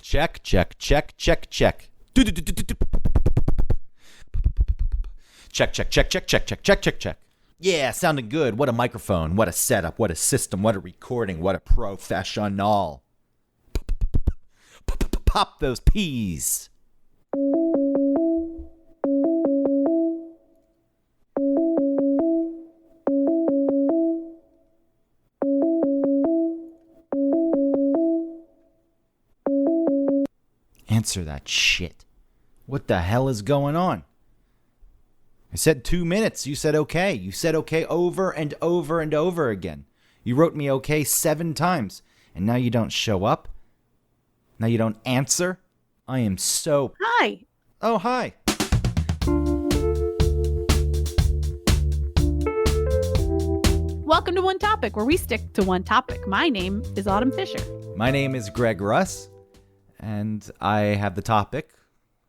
Check, check, check, check, check. Check, check, check, check, check, check, check, check, check. Yeah, sounding good. What a microphone. What a setup. What a system. What a recording. What a professional. Pop those peas. Answer that shit. What the hell is going on? I said 2 minutes. You said okay. You said okay over and over and over again. You wrote me okay 7 times. And now you don't show up? Now you don't answer? I am so... Hi. Oh, hi. Welcome to One Topic, where we stick to one topic. My name is Autumn Fisher. My name is Greg Russ. And I have the topic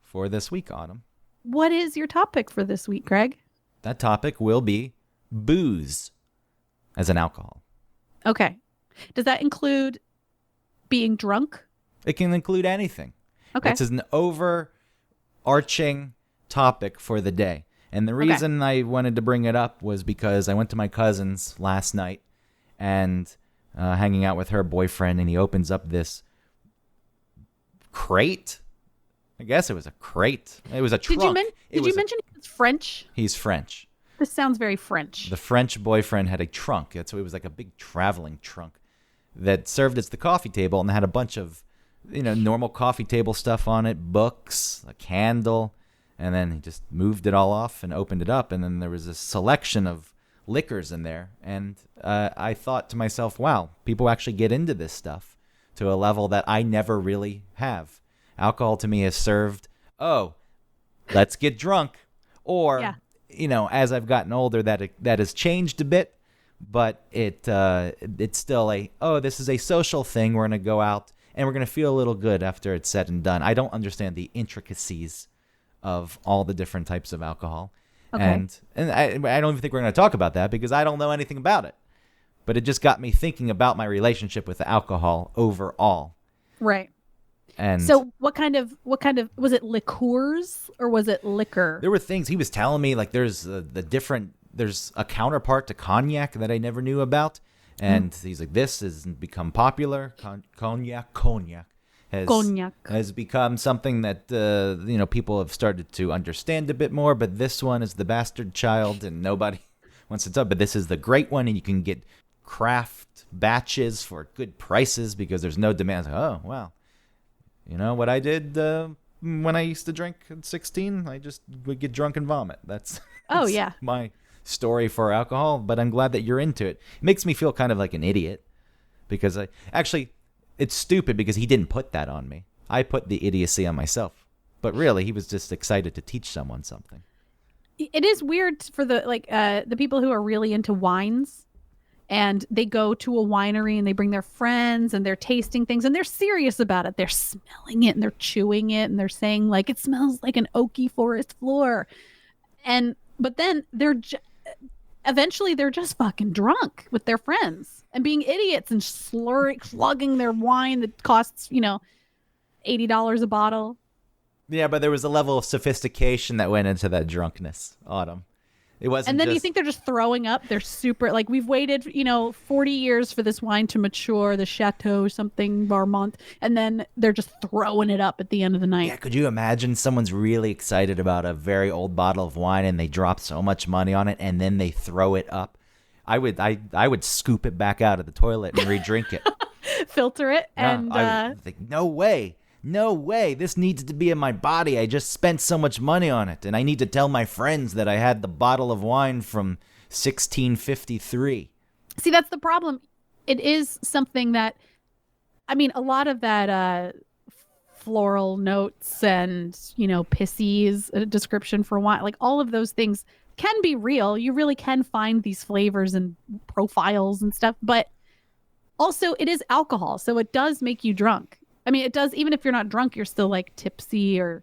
for this week, Autumn. What is your topic for this week, Greg? That topic will be booze as an alcohol. Okay. Does that include being drunk? It can include anything. Okay. It's an overarching topic for the day. And the reason I wanted to bring it up was because I went to my cousin's last night and hanging out with her boyfriend, and he opens up this crate. I guess it was a crate. It was a trunk. Did you mention he's French? He's French. This sounds very French. The French boyfriend had a trunk. So it was like a big traveling trunk that served as the coffee table and had a bunch of, normal coffee table stuff on it, books, a candle, and then he just moved it all off and opened it up, and then there was a selection of liquors in there, and I thought to myself, wow, people actually get into this stuff to a level that I never really have. Alcohol to me is served, let's get drunk. Or, as I've gotten older, that has changed a bit, but it's still this is a social thing. We're going to go out and we're going to feel a little good after it's said and done. I don't understand the intricacies of all the different types of alcohol. Okay. And I don't even think we're going to talk about that because I don't know anything about it. But it just got me thinking about my relationship with alcohol overall. Right. And so what kind of was it, liqueurs or was it liquor? There were things he was telling me, like there's a counterpart to cognac that I never knew about. And he's like, this has become popular. Cognac has become something that people have started to understand a bit more. But this one is the bastard child, and nobody wants to talk. But this is the great one, and you can get craft batches for good prices because there's no demand. Oh, wow. You know what I did when I used to drink at 16? I just would get drunk and vomit. That's my story for alcohol, but I'm glad that you're into it. It makes me feel kind of like an idiot because it's stupid because he didn't put that on me. I put the idiocy on myself. But really, he was just excited to teach someone something. It is weird for the people who are really into wines. And they go to a winery and they bring their friends and they're tasting things and they're serious about it. They're smelling it and they're chewing it and they're saying like, it smells like an oaky forest floor. But then eventually they're just fucking drunk with their friends and being idiots and slugging their wine that costs, $80 a bottle. Yeah, but there was a level of sophistication that went into that drunkenness, Autumn. It wasn't. And then you think they're just throwing up. They're super, like, we've waited, 40 years for this wine to mature, the Chateau something Marmont, and then they're just throwing it up at the end of the night. Yeah, could you imagine someone's really excited about a very old bottle of wine and they drop so much money on it and then they throw it up? I would scoop it back out of the toilet and re-drink it. Filter it and I would think, no way. No way. This needs to be in my body. I just spent so much money on it. And I need to tell my friends that I had the bottle of wine from 1653. See, that's the problem. It is something that, a lot of that floral notes and, pisses, a description for wine, like all of those things can be real. You really can find these flavors and profiles and stuff. But also, it is alcohol. So it does make you drunk. It does, even if you're not drunk, you're still like tipsy or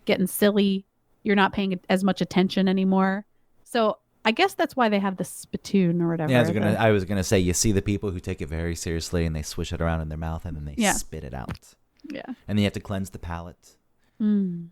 getting silly. You're not paying as much attention anymore. So I guess that's why they have the spittoon or whatever. Yeah, I was gonna say, you see the people who take it very seriously and they swish it around in their mouth and then they spit it out. Yeah. And then you have to cleanse the palate. Mm.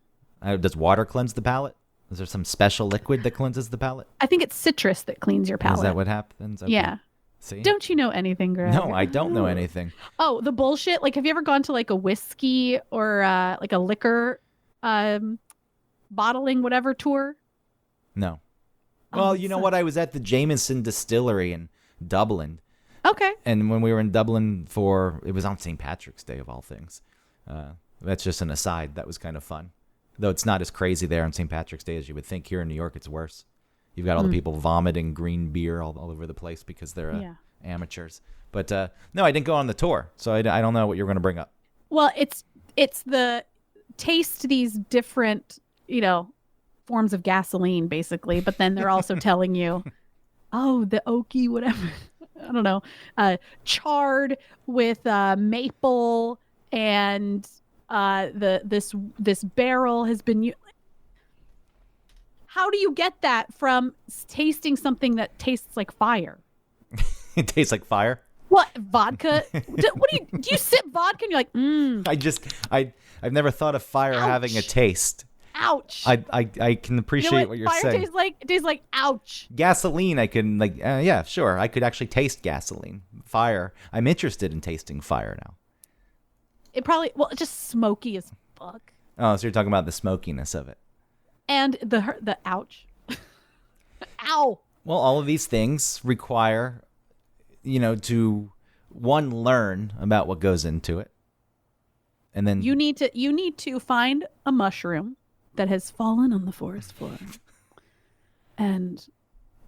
Does water cleanse the palate? Is there some special liquid that cleanses the palate? I think it's citrus that cleans your palate. Is that what happens? Okay. Yeah. See? Don't you know anything, Greg? No, I don't know anything. Oh, the bullshit. Like, have you ever gone to like a whiskey or like a liquor bottling whatever tour? No. Well, you know what? I was at the Jameson Distillery in Dublin. Okay. And when we were in Dublin it was on St. Patrick's Day of all things. That's just an aside. That was kind of fun. Though it's not as crazy there on St. Patrick's Day as you would think. Here in New York, it's worse. You've got all the people vomiting green beer all over the place because they're amateurs. But no, I didn't go on the tour, so I don't know what you're going to bring up. Well, it's the taste these different, forms of gasoline, basically. But then they're also telling you, oh, the oaky, whatever. I don't know, charred with maple and this barrel has been. How do you get that from tasting something that tastes like fire? It tastes like fire. What, vodka? Do you sip vodka and you're like, I've never thought of fire having a taste. Ouch. I can appreciate what you're fire saying. It tastes like ouch. Gasoline, I can yeah, sure. I could actually taste gasoline. Fire, I'm interested in tasting fire now. It's just smoky as fuck. Oh, so you're talking about the smokiness of it. And the ouch. Ow. Well, all of these things require, to learn about what goes into it. And then you need to find a mushroom that has fallen on the forest floor and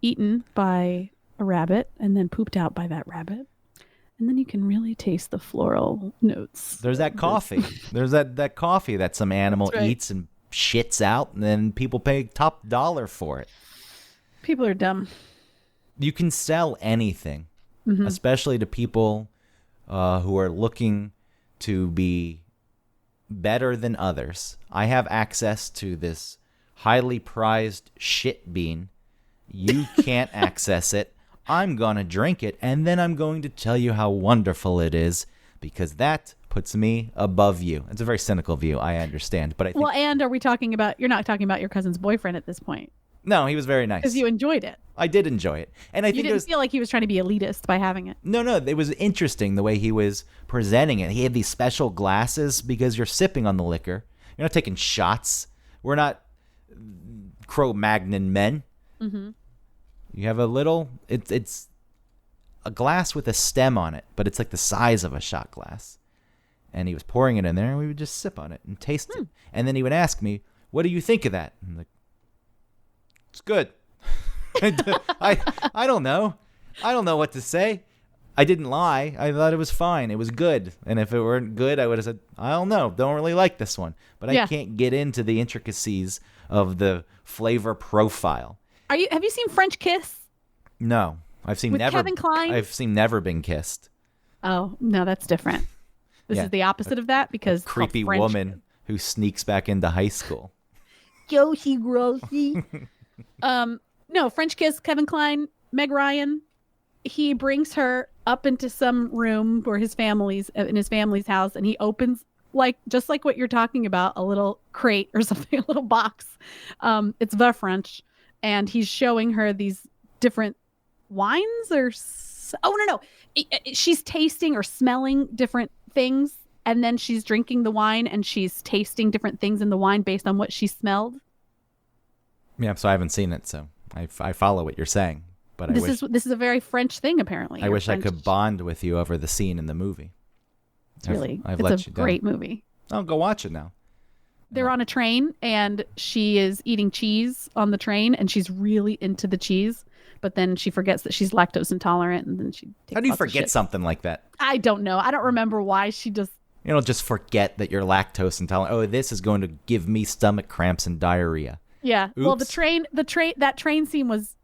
eaten by a rabbit and then pooped out by that rabbit. And then you can really taste the floral notes. There's that coffee. There's that coffee that some animal eats and shits out, and then people pay top dollar for it. People are dumb. You can sell anything, especially to people who are looking to be better than others. I have access to this highly prized shit bean. You can't access it. I'm going to drink it, and then I'm going to tell you how wonderful it is, because that puts me above you. It's a very cynical view, I understand. But I think, well, and are we talking about, you're not talking about your cousin's boyfriend at this point? No, he was very nice. Because you enjoyed it. I did enjoy it. And I think you didn't feel like he was trying to be elitist by having it. No, it was interesting the way he was presenting it. He had these special glasses because you're sipping on the liquor. You're not taking shots. We're not Cro-Magnon men. Mm-hmm. You have a little, it's a glass with a stem on it, but it's like the size of a shot glass. And he was pouring it in there, and we would just sip on it and taste it. And then he would ask me, what do you think of that? I'm like, it's good. I don't know. I don't know what to say. I didn't lie. I thought it was fine. It was good. And if it weren't good, I would have said, I don't know. Don't really like this one. But I can't get into the intricacies of the flavor profile. Have you seen French Kiss? No. I've seen With Kevin Kline? I've seen Never Been Kissed. Oh, no, that's different. This is the opposite of that because creepy woman who sneaks back into high school. Josie Grossi. No, French Kiss, Kevin Kline, Meg Ryan. He brings her up into some room where in his family's house, and he opens just like what you're talking about, a little crate or something, a little box. It's the French, and he's showing her these different wines no. She's tasting or smelling different things, and then she's drinking the wine, and she's tasting different things in the wine based on what she smelled. Yeah, so I haven't seen it, so I follow what you're saying. But this is a very French thing, apparently. I wish I could bond with you over the scene in the movie. It's a great movie. I'll go watch it now. They're on a train, and she is eating cheese on the train, and she's really into the cheese. But then she forgets that she's lactose intolerant, and then she takes How do you forget something like that? I don't know. I don't remember why she just... You don't just forget that you're lactose intolerant. Oh, this is going to give me stomach cramps and diarrhea. Yeah. Oops. Well, that train scene was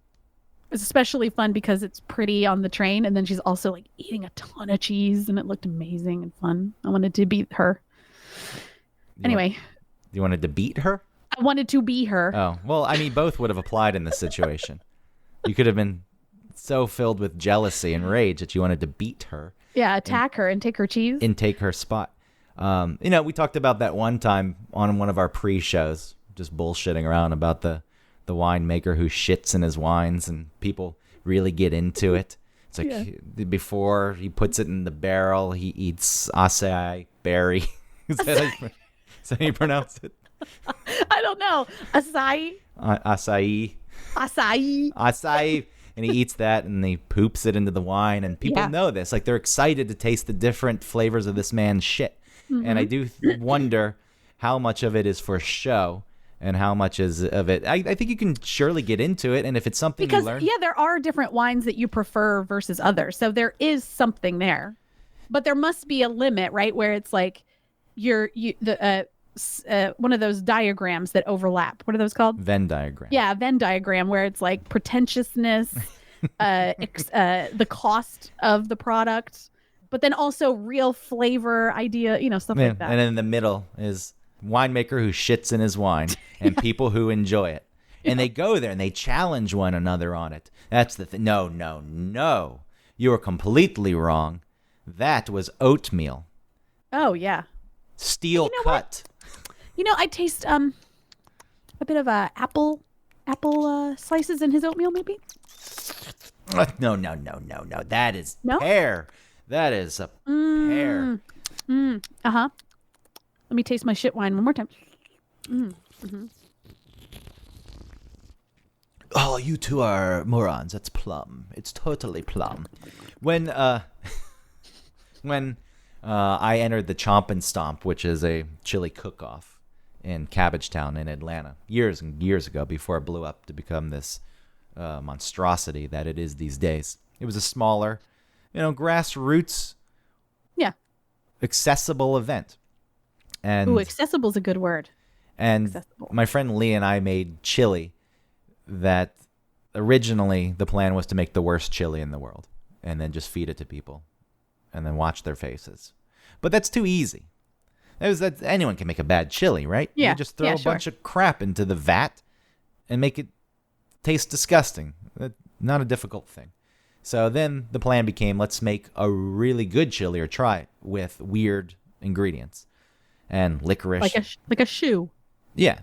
especially fun because it's pretty on the train, and then she's also eating a ton of cheese, and it looked amazing and fun. I wanted to beat her. You wanted to beat her? I wanted to be her. Oh, well, I mean, both would have applied in this situation. You could have been so filled with jealousy and rage that you wanted to beat her. Yeah, attack her and take her cheese. And take her spot. We talked about that one time on one of our pre-shows, just bullshitting around about the winemaker who shits in his wines, and people really get into it. It's like before he puts it in the barrel, he eats acai berry. Is that how you pronounce it? I don't know. Acai. Acai. And he eats that, and he poops it into the wine, and people know this. Like, they're excited to taste the different flavors of this man's shit. Mm-hmm. And I do wonder how much of it is for show and how much is of it. I think you can surely get into it, and if it's something you learn. Yeah, there are different wines that you prefer versus others. So there is something there. But there must be a limit, right? Where it's like one of those diagrams that overlap. What are those called? Venn diagram. Yeah, Venn diagram, where it's like pretentiousness, the cost of the product, but then also real flavor idea, stuff like that. And in the middle is winemaker who shits in his wine and people who enjoy it. And they go there and they challenge one another on it. That's the thing. No. You are completely wrong. That was oatmeal. Oh, yeah. Steel cut. I taste a bit of apple slices in his oatmeal, maybe. No. That is pear. That is a pear. Let me taste my shit wine one more time. Mm-hmm. Oh, you two are morons. That's plum. It's totally plum. When I entered the Chomp and Stomp, which is a chili cook-off in Cabbagetown in Atlanta, years and years ago, before it blew up to become this monstrosity that it is these days. It was a smaller, grassroots, accessible event. And accessible is a good word. And accessible. My friend Lee and I made chili that originally the plan was to make the worst chili in the world and then just feed it to people and then watch their faces. But that's too easy. Anyone can make a bad chili, right? Yeah. You just throw a bunch of crap into the vat and make it taste disgusting. Not a difficult thing. So then the plan became, let's make a really good chili or try it with weird ingredients. And licorice. Like a shoe. Yeah.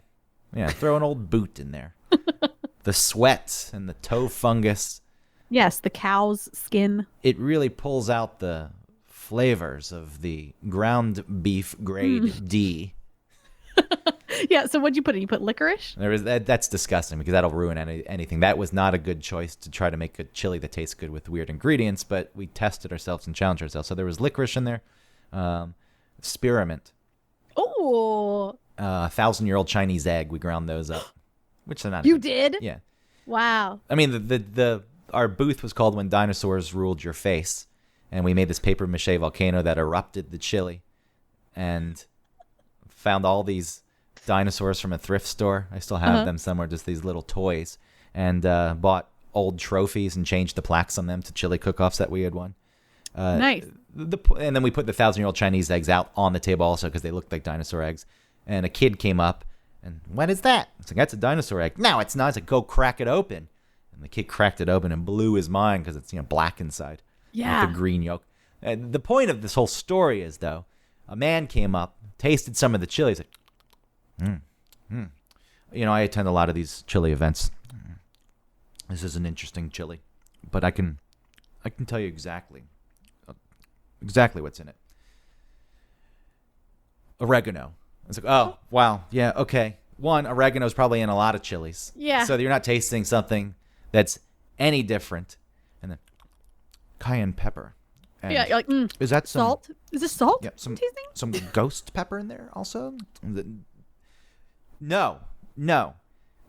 Throw an old boot in there. The sweat and the toe fungus. Yes, the cow's skin. It really pulls out the flavors of the ground beef grade D. Yeah, so what'd you put in? You put licorice? That's disgusting because that'll ruin anything. That was not a good choice to try to make a chili that tastes good with weird ingredients, but we tested ourselves and challenged ourselves. So there was licorice in there, spearmint. Oh. 1,000-year-old Chinese egg. We ground those up. Which they're not. You did? Yeah. Wow. I mean, our booth was called When Dinosaurs Ruled Your Face, and we made this paper mache volcano that erupted the chili, and found all these dinosaurs from a thrift store. I still have them somewhere, just these little toys, and bought old trophies and changed the plaques on them to chili cook-offs that we had won. Nice. And then we put the 1,000-year-old Chinese eggs out on the table also because they looked like dinosaur eggs. And a kid came up, and what is that? It's like, that's a dinosaur egg. No, it's not. It's like, go crack it open. And the kid cracked it open and blew his mind because it's black inside. Yeah. With the green yolk. And the point of this whole story is, though, a man came up, tasted some of the chili. He's like, I attend a lot of these chili events. This is an interesting chili, but I can tell you exactly what's in it. Oregano. It's like, oh, wow, yeah, okay. One, oregano is probably in a lot of chilies. Yeah. So you're not tasting something that's any different. And then cayenne pepper. And yeah, you're like, is that salt? Is this salt? Yeah, tasting? Some ghost pepper in there also? No.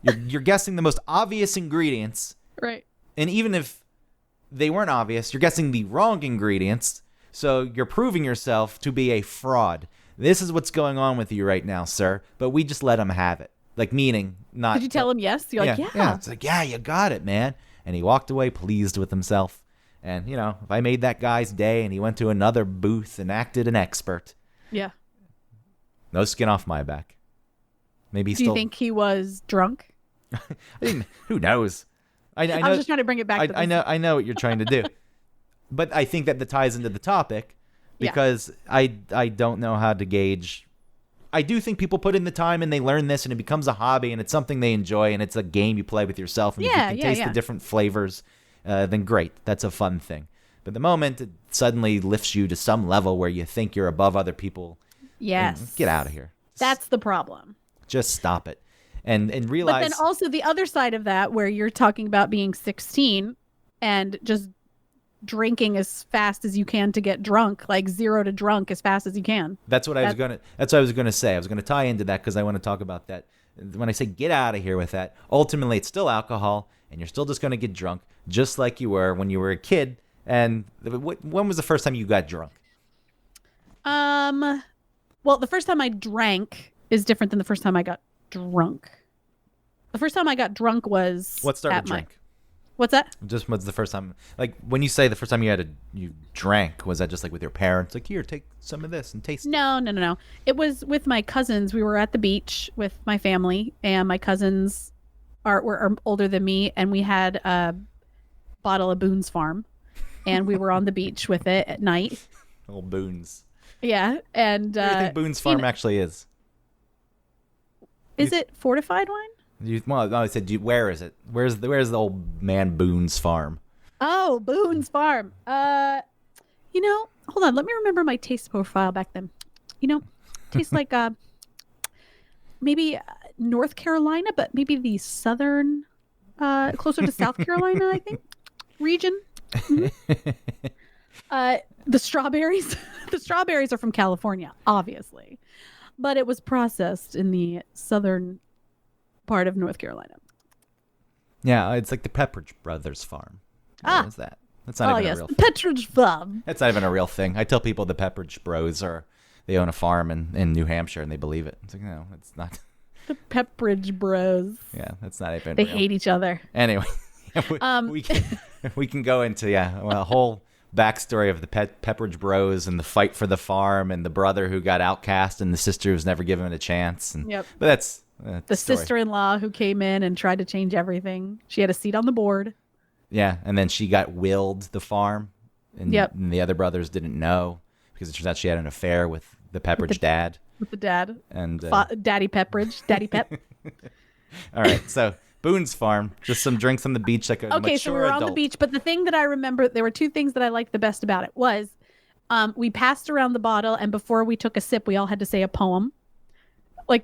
You're guessing the most obvious ingredients. Right. And even if they weren't obvious, you're guessing the wrong ingredients. So you're proving yourself to be a fraud. This is what's going on with you right now, sir. But we just let him have it. Like, meaning not. Did you tell him yes? You're like, yeah. Yeah. It's like, yeah, you got it, man. And he walked away pleased with himself. And, if I made that guy's day and he went to another booth and acted an expert. Yeah. No skin off my back. Maybe Do you think he was drunk? I mean, who knows? I know, was just trying to bring it back to this. I know what you're trying to do. But I think that ties into the topic because I don't know how to gauge. I do think people put in the time and they learn this and it becomes a hobby and it's something they enjoy and it's a game you play with yourself and if you can taste the different flavors, then great. That's a fun thing. But the moment it suddenly lifts you to some level where you think you're above other people, get out of here. That's the problem. Just stop it. And realize. But then also the other side of that where you're talking about being 16 and just drinking as fast as you can to get drunk, like 0 to drunk as fast as you can. That's what I was gonna say. I was gonna tie into that because I want to talk about that. When I say get out of here with that, ultimately it's still alcohol, and you're still just gonna get drunk, just like you were when you were a kid. And when was the first time you got drunk? Well, the first time I drank is different than the first time I got drunk. The first time I got drunk was what started drink? What's that? Just what's the first time? Like when you say the first time you drank, was that just like with your parents? Like here, take some of this and taste it. No. It was with my cousins. We were at the beach with my family, and my cousins were older than me, and we had a bottle of Boone's Farm, and we were on the beach with it at night. Old Boone's. Yeah, and what do you think Boone's Farm actually is? Is it fortified wine? I said, where is it? Where's the old man Boone's Farm? Oh, Boone's Farm. Hold on. Let me remember my taste profile back then. Tastes like maybe North Carolina, but maybe the southern, closer to South Carolina, I think, region. Mm-hmm. The strawberries. The strawberries are from California, obviously, but it was processed in the southern part of North Carolina. Yeah, it's like the Pepperidge Brothers Farm. What is that? That's not even a real thing. Pepperidge Farm. That's not even a real thing. I tell people the Pepperidge Bros they own a farm in New Hampshire and they believe it. It's like, no, it's not. The Pepperidge Bros. Yeah, that's not even They real. hate each other. Anyway, we can go into a whole backstory of the Pepperidge Bros and the fight for the farm and the brother who got outcast and the sister who's never given a chance. But that's the sister-in-law who came in and tried to change everything. She had a seat on the board. Yeah, and then she got willed the farm, and the other brothers didn't know because it turns out she had an affair with the Pepperidge dad. With the dad. And Daddy Pepperidge. Daddy Pep. All right, so Boone's Farm, just some drinks on the beach like a mature adult. Okay, so we were on the beach, but the thing that I remember, there were two things that I liked the best about it was we passed around the bottle, and before we took a sip, we all had to say a poem.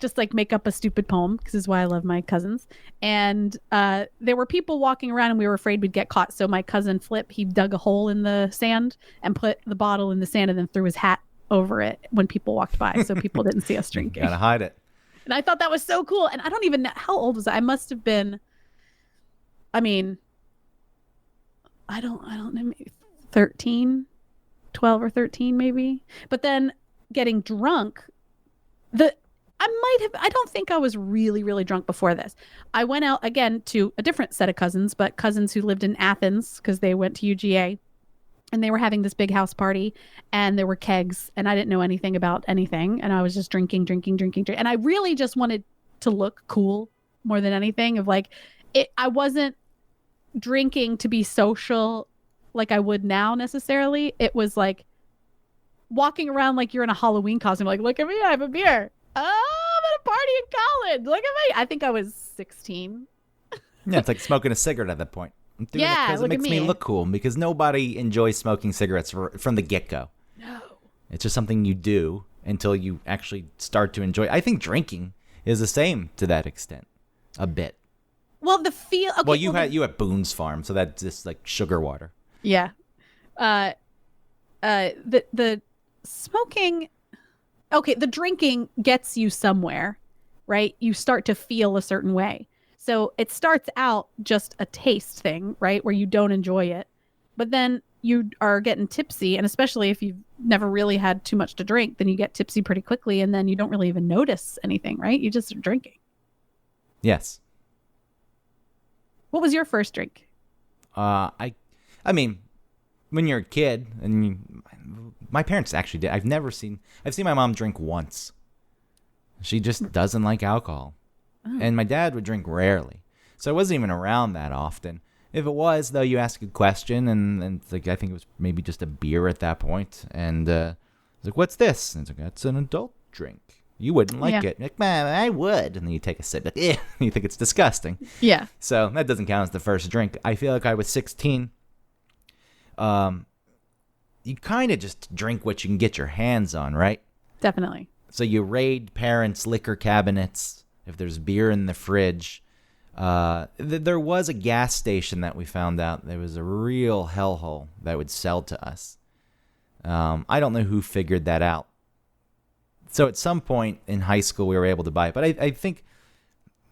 Just make up a stupid poem, because this is why I love my cousins. And there were people walking around and we were afraid we'd get caught. So my cousin Flip, he dug a hole in the sand and put the bottle in the sand and then threw his hat over it when people walked by. So people didn't see us drinking. Gotta hide it. And I thought that was so cool. And I don't even know, how old was I? I must have been, I don't know, maybe 13, 12 or 13 maybe. But then getting drunk, I don't think I was really, really drunk before this. I went out again to a different set of cousins, but cousins who lived in Athens because they went to UGA, and they were having this big house party and there were kegs and I didn't know anything about anything. And I was just drinking. And I really just wanted to look cool more than anything I wasn't drinking to be social like I would now necessarily. It was like walking around like you're in a Halloween costume. Like, look at me, I have a beer. Oh, I'm at a party in college. Look at me. I think I was 16. Yeah, it's like smoking a cigarette at that point. I'm doing it because it makes me look cool, because nobody enjoys smoking cigarettes from the get-go. No. It's just something you do until you actually start to enjoy it. I think drinking is the same to that extent, a bit. Well, the feel... Okay, well, you had Boone's Farm, so that's just like sugar water. Yeah. The smoking... Okay, the drinking gets you somewhere, right? You start to feel a certain way. So it starts out just a taste thing, right? Where you don't enjoy it. But then you are getting tipsy, and especially if you've never really had too much to drink, then you get tipsy pretty quickly, and then you don't really even notice anything, right? You just are drinking. Yes. What was your first drink? I mean, when you're a kid, and my parents actually did. I've seen my mom drink once. She just doesn't like alcohol. Oh. And my dad would drink rarely. So I wasn't even around that often. If it was, though, you ask a question, and I think it was maybe just a beer at that point. And was like, what's this? And it's like, that's an adult drink. You wouldn't like it. Like, man, I would. And then you take a sip. Like, and you think it's disgusting. Yeah. So that doesn't count as the first drink. I feel like I was 16. You kind of just drink what you can get your hands on, right? Definitely. So you raid parents' liquor cabinets if there's beer in the fridge. There was a gas station that we found out. There was a real hellhole that would sell to us. I don't know who figured that out. So at some point in high school, we were able to buy it. But I think,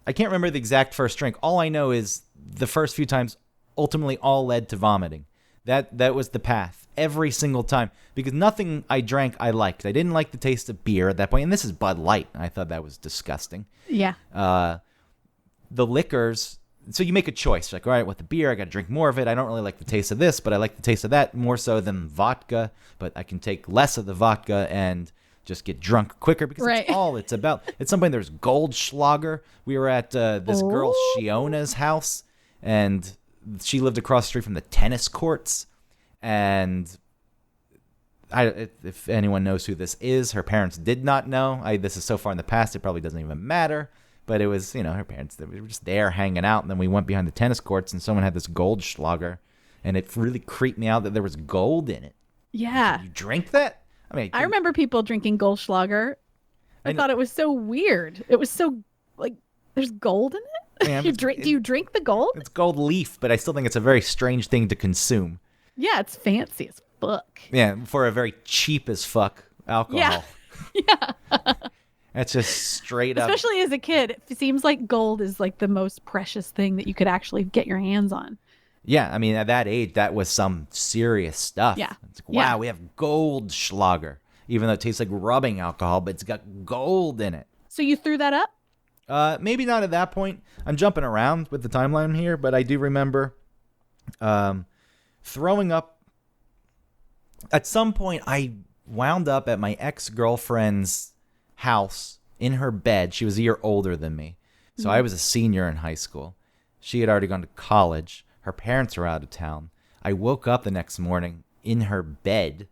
I can't remember the exact first drink. All I know is the first few times ultimately all led to vomiting. That was the path every single time, because nothing I drank I liked. I didn't like the taste of beer at that point, and this is Bud Light. I thought that was disgusting. Yeah. The liquors, so you make a choice. Like, all right, with the beer, I got to drink more of it. I don't really like the taste of this, but I like the taste of that more so than vodka. But I can take less of the vodka and just get drunk quicker, because that's all it's about. At some point, there's Goldschlager. We were at this girl Shiona's house, and she lived across the street from the tennis courts. And if anyone knows who this is, her parents did not know. This is so far in the past, it probably doesn't even matter. But it was, her parents, they were just there hanging out. And then we went behind the tennis courts, and someone had this Goldschlager. And it really creeped me out that there was gold in it. Yeah. You drink that? I remember people drinking Goldschlager. I thought it was so weird. It was so, like, there's gold in it? Do you drink the gold? It's gold leaf, but I still think it's a very strange thing to consume. Yeah, it's fancy as fuck. Yeah, for a very cheap as fuck alcohol. Yeah. That's just straight up. Especially as a kid, it seems like gold is like the most precious thing that you could actually get your hands on. Yeah, I mean, at that age, that was some serious stuff. Yeah. It's like, wow, we have Goldschlager, even though it tastes like rubbing alcohol, but it's got gold in it. So you threw that up? Maybe not at that point. I'm jumping around with the timeline here, but I do remember throwing up. At some point, I wound up at my ex-girlfriend's house in her bed. She was a year older than me. So I was a senior in high school. She had already gone to college. Her parents were out of town. I woke up the next morning in her bed.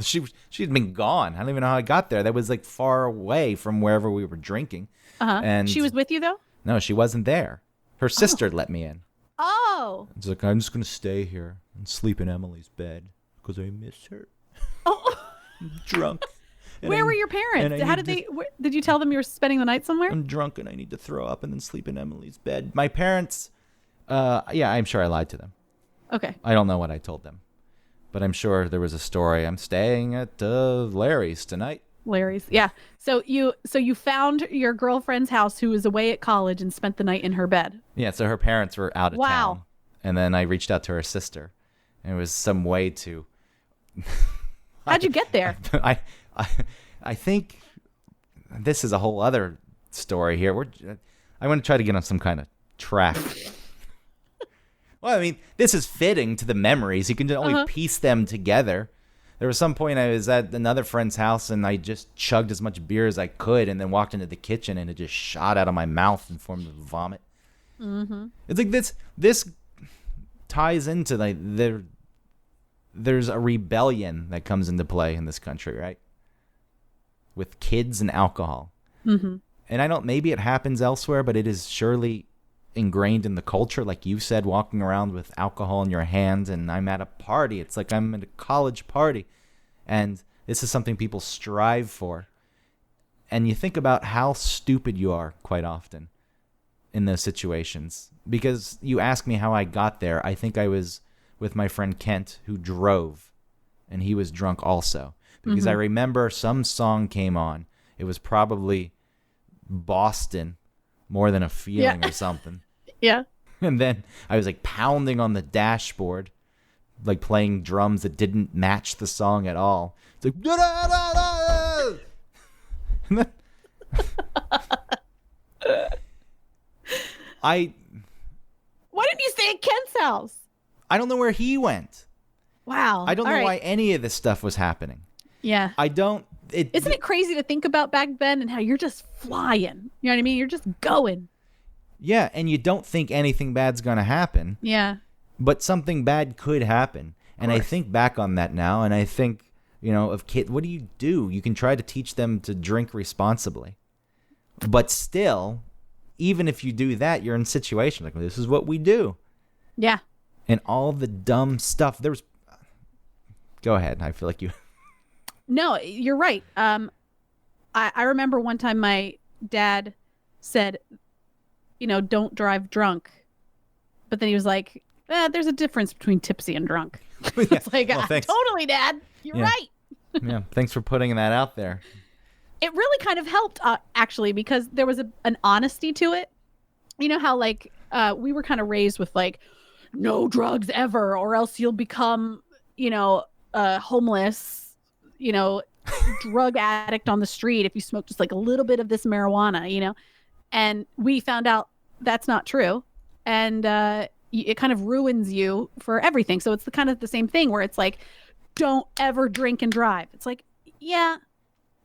She'd been gone. I don't even know how I got there. That was like far away from wherever we were drinking. And she was with you though? No, she wasn't there. Her sister let me in. Oh. It's like, I'm just going to stay here and sleep in Emily's bed because I miss her. Oh. I'm drunk. Where were your parents? How did did you tell them you were spending the night somewhere? I'm drunk and I need to throw up and then sleep in Emily's bed. My parents, yeah, I'm sure I lied to them. Okay. I don't know what I told them, but I'm sure there was a story. I'm staying at Larry's tonight. Larry's, yeah. So you found your girlfriend's house who was away at college and spent the night in her bed. Yeah, so her parents were out of town. And then I reached out to her sister. And it was some way to... How'd you get there? I think this is a whole other story here. I want to try to get on some kind of track. Well, I mean, this is fitting to the memories. You can only piece them together. There was some point I was at another friend's house and I just chugged as much beer as I could and then walked into the kitchen and it just shot out of my mouth in form of vomit. Mm-hmm. It's like this ties into like there's a rebellion that comes into play in this country, right? With kids and alcohol. Mm-hmm. And maybe it happens elsewhere, but it is surely ingrained in the culture. Like you said, walking around with alcohol in your hands, and I'm at a party. It's like I'm at a college party. And this is something people strive for. And you think about how stupid you are quite often in those situations. Because you ask me how I got there, I think I was with my friend Kent, who drove, and he was drunk also. Because I remember some song came on. It was probably Boston, More Than a Feeling or something. Yeah. And then I was like pounding on the dashboard, like playing drums that didn't match the song at all. It's like, da-da-da-da! And then Why didn't you stay at Kent's house? I don't know where he went. Wow. I don't know why any of this stuff was happening. Yeah. Isn't it crazy to think about back then and how you're just flying? You know what I mean? You're just going. Yeah, and you don't think anything bad's going to happen. Yeah. But something bad could happen. And I think back on that now, and I think of kid. What do? You can try to teach them to drink responsibly. But still, even if you do that, you're in a situation like, this is what we do. Yeah. And all the dumb stuff. Go ahead. I feel like you. No, you're right. I remember one time my dad said, don't drive drunk. But then he was like, there's a difference between tipsy and drunk. It's like, totally, Dad. You're right. Yeah. Thanks for putting that out there. It really kind of helped, actually, because there was an honesty to it. You know how, like, we were kind of raised with, like, no drugs ever, or else you'll become, homeless, drug addict on the street if you smoke just like a little bit of this marijuana, and we found out that's not true. And it kind of ruins you for everything. So it's kind of the same thing where it's like, don't ever drink and drive. It's like, yeah,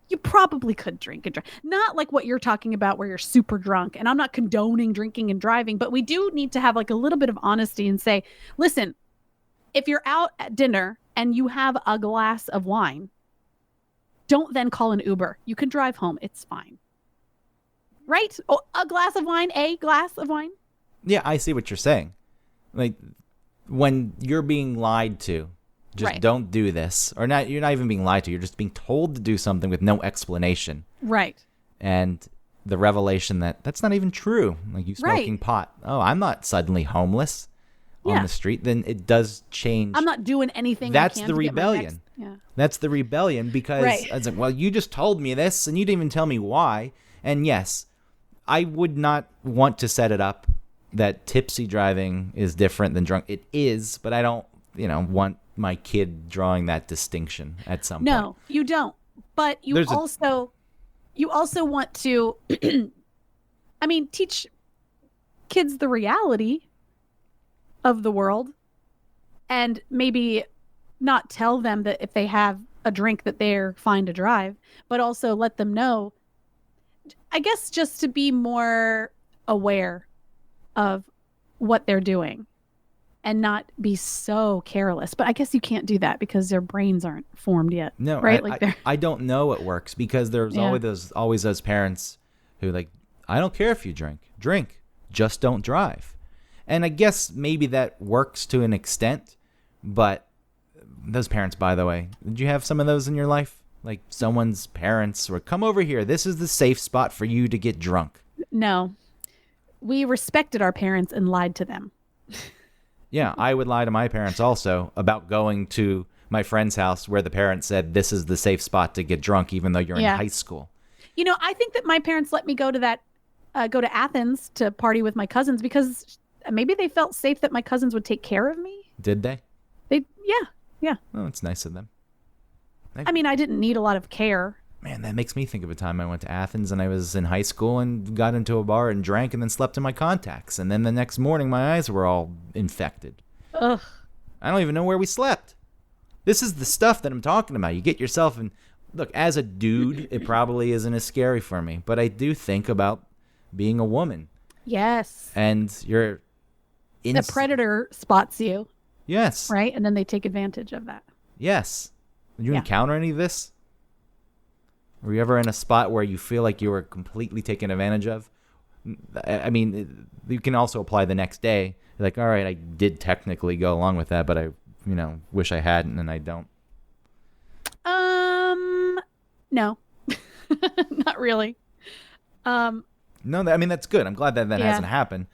you probably could drink and drive. Not like what you're talking about where you're super drunk. And I'm not condoning drinking and driving, but we do need to have like a little bit of honesty and say, listen, if you're out at dinner and you have a glass of wine, don't then call an Uber. You can drive home. It's fine. Right? Oh, a glass of wine. Yeah, I see what you're saying. Like, when you're being lied to, just don't do this. Or not, you're not even being lied to. You're just being told to do something with no explanation. Right. And the revelation that that's not even true. Like, you smoking pot. Oh, I'm not suddenly homeless on the street. Then it does change. I'm not doing anything. That's the rebellion. That's the rebellion because I was like, well, you just told me this and you didn't even tell me why. And yes, I would not want to set it up that tipsy driving is different than drunk. It is, but I don't, want my kid drawing that distinction at some point. No, you don't. But you also want to, teach kids the reality of the world and maybe not tell them that if they have a drink that they're fine to drive, but also let them know, I guess, just to be more aware of what they're doing and not be so careless. But I guess you can't do that because their brains aren't formed yet. No, right? I don't know it works because there's always those parents who like, I don't care if you drink, just don't drive. And I guess maybe that works to an extent, but those parents, by the way, did you have some of those in your life? Like someone's parents were, come over here. This is the safe spot for you to get drunk. No. We respected our parents and lied to them. Yeah, I would lie to my parents also about going to my friend's house where the parents said this is the safe spot to get drunk even though you're in high school. I think that my parents let me go to Athens to party with my cousins because maybe they felt safe that my cousins would take care of me. Did they? Yeah. Oh, it's nice of them. I didn't need a lot of care. Man, that makes me think of a time I went to Athens and I was in high school and got into a bar and drank and then slept in my contacts. And then the next morning, my eyes were all infected. Ugh. I don't even know where we slept. This is the stuff that I'm talking about. You get yourself in... Look, as a dude, it probably isn't as scary for me. But I do think about being a woman. Yes. And you're... The predator spots you. Yes. Right? And then they take advantage of that. Yes. Did you encounter any of this? Were you ever in a spot where you feel like you were completely taken advantage of? You can also apply the next day. You're like, all right, I did technically go along with that, but I, wish I hadn't, and I don't. No. Not really. No, that's good. I'm glad that hasn't happened.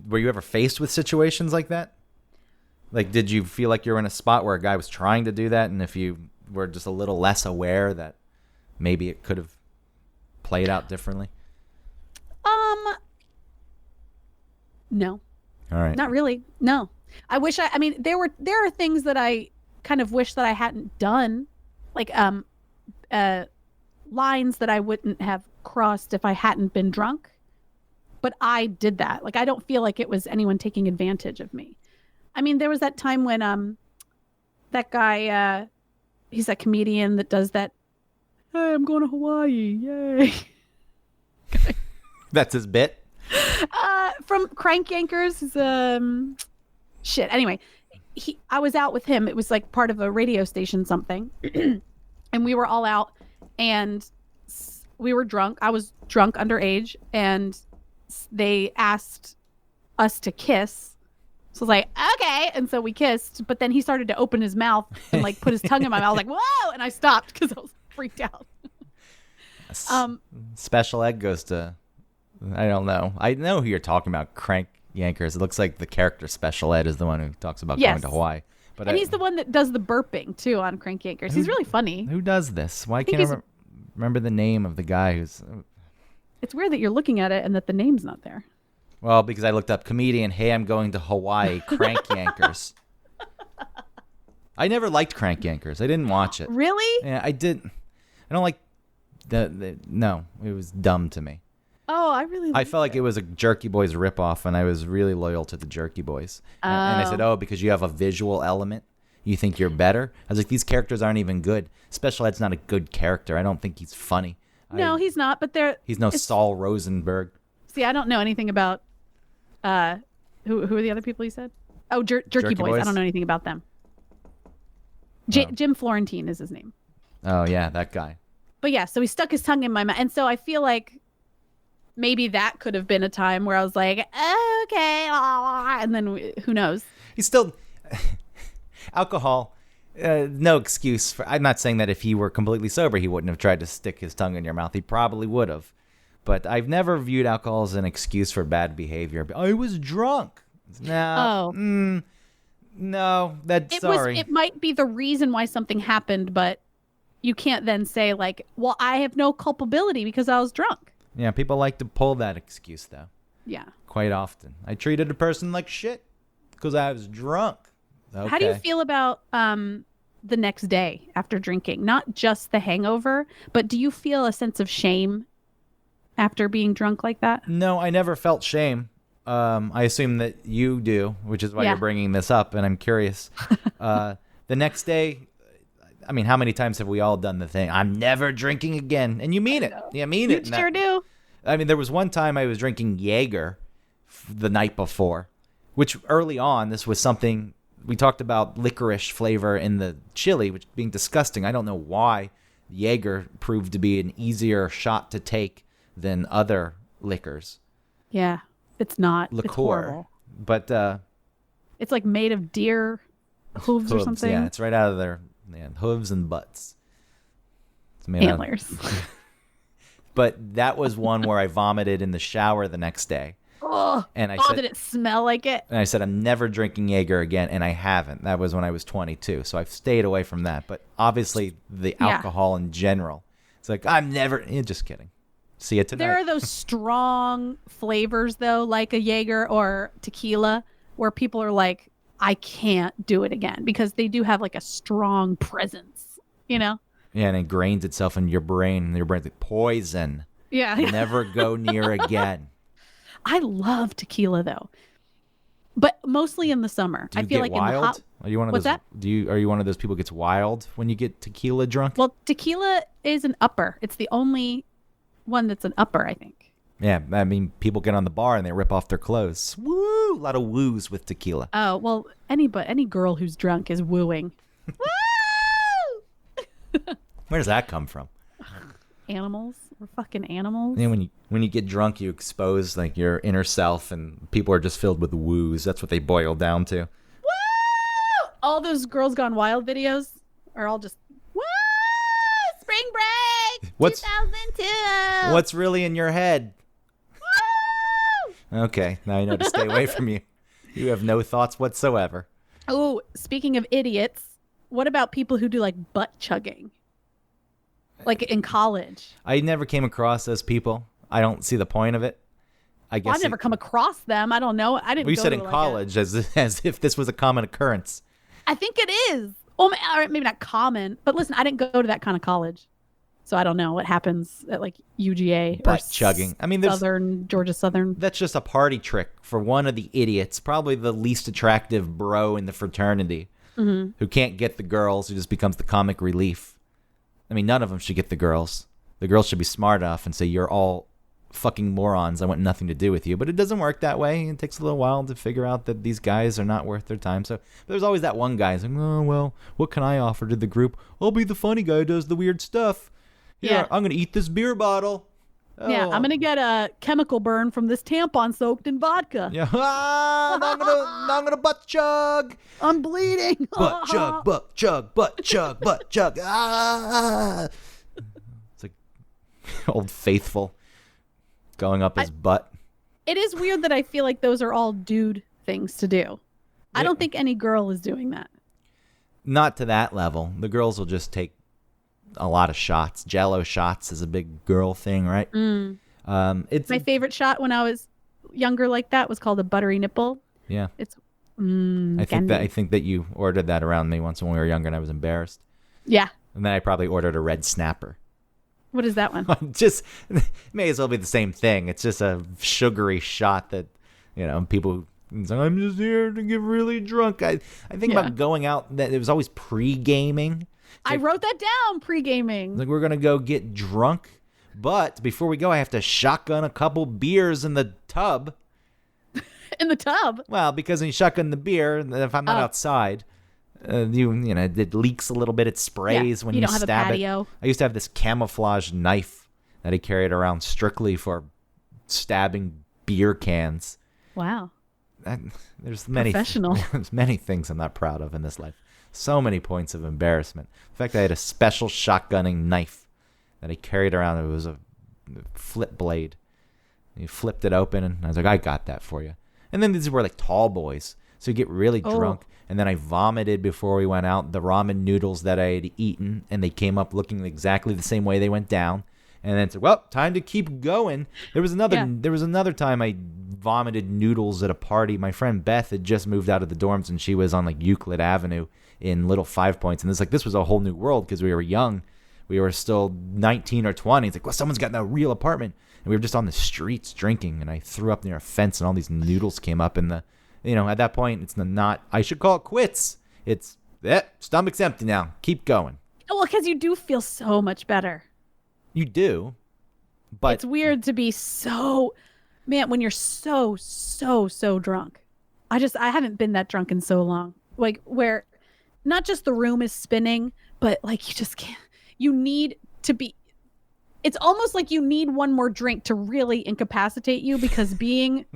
Were you ever faced with situations like that? Like, did you feel like you were in a spot where a guy was trying to do that, and if you were just a little less aware that maybe it could have played out differently? No. All right. Not really. No. I wish there are things that I kind of wish that I hadn't done, like lines that I wouldn't have crossed if I hadn't been drunk. But I did that. Like, I don't feel like it was anyone taking advantage of me. There was that time when that guy, he's a comedian that does that, hey, I'm going to Hawaii, yay. That's his bit? From Crank Yankers. Anyway, I was out with him. It was like part of a radio station something. and we were all out, and we were drunk. I was drunk underage, and they asked us to kiss. So I was like, okay. And so we kissed, but then he started to open his mouth and like put his tongue in my mouth. I was like, whoa. And I stopped because I was freaked out. Special ed goes to, I don't know. I know who you're talking about, Crank Yankers. It looks like the character Special Ed is the one who talks about going to Hawaii. But and he's the one that does the burping too on Crank Yankers. He's really funny. Who does this? Why can't I remember the name of the guy who's... It's weird that you're looking at it and that the name's not there. Well, because I looked up comedian, hey, I'm going to Hawaii, Crank Yankers. I never liked Crank Yankers. I didn't watch it. Really? Yeah, I did. I don't like no, it was dumb to me. Oh, I felt like it was a Jerky Boys ripoff, and I was really loyal to the Jerky Boys. And I said, because you have a visual element, you think you're better? I was like, these characters aren't even good. Special Ed's not a good character. I don't think he's funny. No, he's not, but he's no Saul Rosenberg. See, I don't know anything about who are the other people you said? Oh, Jerky Boys. I don't know anything about them. Jim Florentine is his name. Oh, yeah, that guy. But yeah, so he stuck his tongue in my mouth. And so I feel like maybe that could have been a time where I was like, okay. And then who knows? He's still... Alcohol, no excuse. I'm not saying that if he were completely sober, he wouldn't have tried to stick his tongue in your mouth. He probably would have. But I've never viewed alcohol as an excuse for bad behavior. I was drunk. No. No, sorry. It might be the reason why something happened, but you can't then say like, well, I have no culpability because I was drunk. Yeah, people like to pull that excuse, though. Yeah. Quite often. I treated a person like shit because I was drunk. Okay. How do you feel about the next day after drinking? Not just the hangover, but do you feel a sense of shame after being drunk like that? No, I never felt shame. I assume that you do, which is why you're bringing this up, and I'm curious. The next day, I mean, how many times have we all done the thing? I'm never drinking again, and you mean it. You mean it. You sure do. I mean, there was one time I was drinking Jaeger the night before, which early on, this was something... We talked about licorice flavor in the chili, which being disgusting. I don't know why Jaeger proved to be an easier shot to take than other liquors. Yeah, it's not. Liqueur. It's horrible. But it's like made of deer hooves or something. Yeah, it's right out of their hooves and butts. It's made antlers. But that was one where I vomited in the shower the next day. Oh, and I said, did it smell like it? And I said, I'm never drinking Jaeger again, and I haven't. That was when I was 22, so I've stayed away from that. But obviously, the alcohol in general, it's like, I'm never... just kidding. See you tonight. There are those strong flavors, though, like a Jaeger or tequila, where people are like, I can't do it again, because they do have like a strong presence, you know? Yeah, and it ingrains itself in your brain, and your brain's like, poison. Yeah. Never go near again. I love tequila though, but mostly in the summer. Do you I feel get like wild? In the hot... Are you one of What's those? that? Are you one of those people who gets wild when you get tequila drunk? Well, tequila is an upper. It's the only one that's an upper, I think. Yeah, I mean, people get on the bar and they rip off their clothes. Woo! A lot of woos with tequila. Oh well, any girl who's drunk is wooing. Woo! Where does that come from? Animals. We're fucking animals. Yeah, when you get drunk, you expose like your inner self, and people are just filled with woos. That's what they boil down to. Woo! All those Girls Gone Wild videos are all just woo! Spring break. 2002. What's really in your head? Woo! Okay, now you know to stay away from you. You have no thoughts whatsoever. Oh, speaking of idiots, what about people who do like butt chugging? Like in college. I never came across those people. I don't see the point of it. I guess I've never come across them. I don't know. I didn't. You said in college as if this was a common occurrence. I think it is. Well, maybe not common, but listen, I didn't go to that kind of college, so I don't know what happens at like UGA butt chugging. I mean, Georgia Southern. That's just a party trick for one of the idiots, probably the least attractive bro in the fraternity, who can't get the girls, who just becomes the comic relief. I mean, none of them should get the girls. The girls should be smart enough and say, you're all fucking morons. I want nothing to do with you. But it doesn't work that way. It takes a little while to figure out that these guys are not worth their time. So there's always that one guy who's like, oh, well, what can I offer to the group? I'll be the funny guy who does the weird stuff. Here, I'm going to eat this beer bottle. Oh. Yeah, I'm going to get a chemical burn from this tampon soaked in vodka. Yeah, I'm gonna butt chug. I'm bleeding. Butt chug, butt chug, butt chug, butt chug. Ah. It's like Old Faithful going up his butt. It is weird that I feel like those are all dude things to do. I don't think any girl is doing that. Not to that level. The girls will just take a lot of shots. Jello shots is a big girl thing, right? It's my favorite shot when I was younger like that was called a buttery nipple. Yeah. It's I think that you ordered that around me once when we were younger and I was embarrassed. Yeah. And then I probably ordered a red snapper. What is that one? Just may as well be the same thing. It's just a sugary shot that, people say, I'm just here to get really drunk. I think about going out, that it was always pre-gaming. I wrote that down, pre-gaming. Like, we're going to go get drunk, but before we go, I have to shotgun a couple beers in the tub. In the tub? Well, because when you shotgun the beer, if I'm not outside, it leaks a little bit. It sprays when you don't have stab a patio. it. I used to have this camouflage knife that I carried around strictly for stabbing beer cans. Wow. There's many things I'm not proud of in this life. So many points of embarrassment. In fact, I had a special shotgunning knife that I carried around. It was a flip blade. You flipped it open, and I was like, I got that for you. And then these were like tall boys. So you get really drunk. And then I vomited before we went out the ramen noodles that I had eaten, and they came up looking exactly the same way they went down. And then it's like, well, time to keep going. There was another time I vomited noodles at a party. My friend Beth had just moved out of the dorms, and she was on like Euclid Avenue in Little 5 Points. And this was a whole new world because we were young. We were still 19 or 20. It's like, well, someone's got a real apartment. And we were just on the streets drinking, and I threw up near a fence, and all these noodles came up. And at that point, it's not, I should call it quits. It's, stomach's empty now. Keep going. Well, because you do feel so much better. You do, but it's weird to be when you're so drunk. I haven't been that drunk in so long. Like, where not just the room is spinning, but like you just can't, you need to be, it's almost like you need one more drink to really incapacitate you because being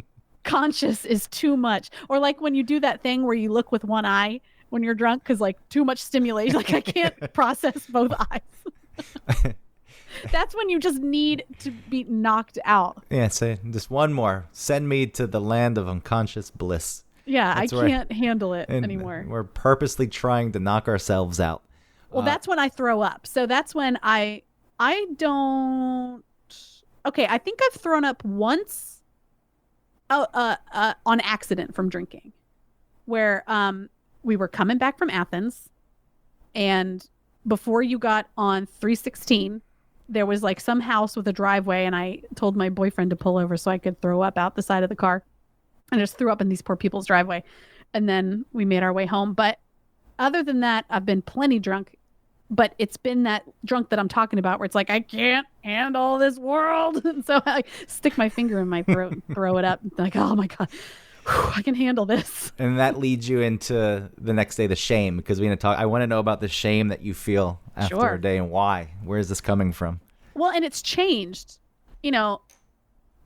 conscious is too much. Or like when you do that thing where you look with one eye when you're drunk because like too much stimulation, like I can't process both eyes. That's when you just need to be knocked out. Yeah, say just one more. Send me to the land of unconscious bliss. Yeah, I can't handle it anymore. We're purposely trying to knock ourselves out. Well, that's when I throw up. So that's when I don't. Okay, I think I've thrown up once. On accident from drinking, where we were coming back from Athens, and before you got on 316. There was like some house with a driveway, and I told my boyfriend to pull over so I could throw up out the side of the car. And just threw up in these poor people's driveway. And then we made our way home. But other than that, I've been plenty drunk. But it's been that drunk that I'm talking about where it's like, I can't handle this world. And so I stick my finger in my throat and throw it up. Like, oh my God, I can handle this. And that leads you into the next day, the shame, because I want to know about the shame that you feel after a day and why. Where is this coming from? Well, and it's changed.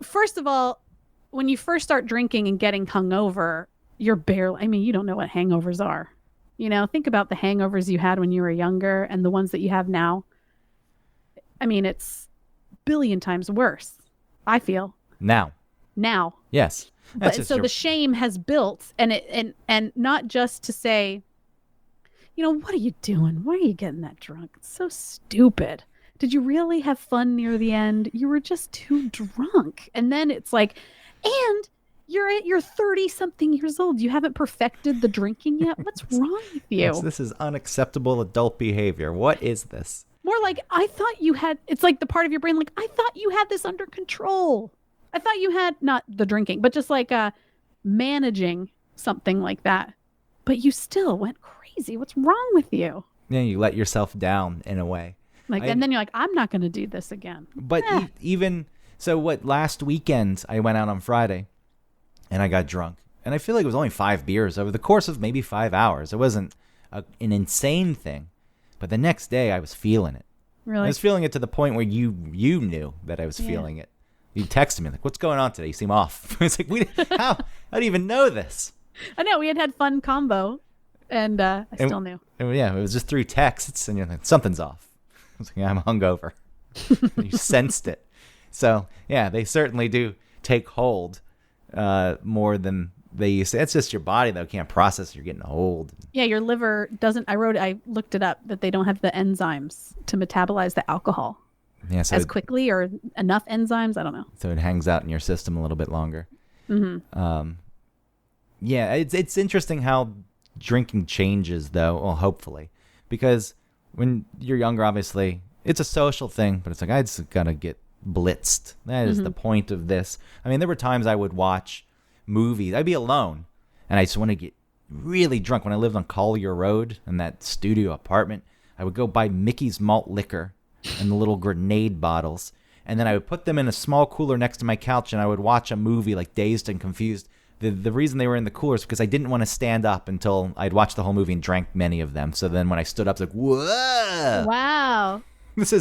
First of all, when you first start drinking and getting hungover, you don't know what hangovers are. Think about the hangovers you had when you were younger and the ones that you have now. I mean, it's a billion times worse, I feel. Now. Yes. But so the shame has built, and not just to say, what are you doing? Why are you getting that drunk? It's so stupid. Did you really have fun near the end? You were just too drunk. And then it's like, and you're 30-something years old. You haven't perfected the drinking yet. What's wrong with you? Yes, this is unacceptable adult behavior. What is this? More like, I thought you had, it's like the part of your brain, like, I thought you had this under control. I thought you had, not the drinking, but just like managing something like that. But you still went crazy. What's wrong with you? Yeah, you let yourself down in a way. And then you're like, I'm not going to do this again. But even So last weekend I went out on Friday and I got drunk. And I feel like it was only 5 beers over the course of maybe 5 hours. It wasn't an insane thing. But the next day I was feeling it. Really? I was feeling it to the point where you knew that I was feeling it. You texted me like, "What's going on today? You seem off." It's like, how? I didn't even know this. I know we had fun combo, and I still knew. And yeah, it was just through texts, and you're like, something's off. I was like, yeah, I'm hungover. You sensed it. So yeah, they certainly do take hold more than they used to. It's just your body though can't process. You're getting old. Yeah, your liver doesn't. I looked it up that they don't have the enzymes to metabolize the alcohol as quickly or enough enzymes. I don't know. So it hangs out in your system a little bit longer. Mm-hmm. Yeah, it's interesting how drinking changes though. Well, hopefully, because when you're younger, obviously it's a social thing, but it's like I just gotta get blitzed. That is the point of this. I mean, there were times I would watch movies. I'd be alone, and I just want to get really drunk. When I lived on Collier Road in that studio apartment, I would go buy Mickey's malt liquor and the little grenade bottles, and then I would put them in a small cooler next to my couch, and I would watch a movie like Dazed and Confused. The reason they were in the cooler is because I didn't want to stand up until I'd watched the whole movie and drank many of them. So then when I stood up, it's like, whoa! Wow. This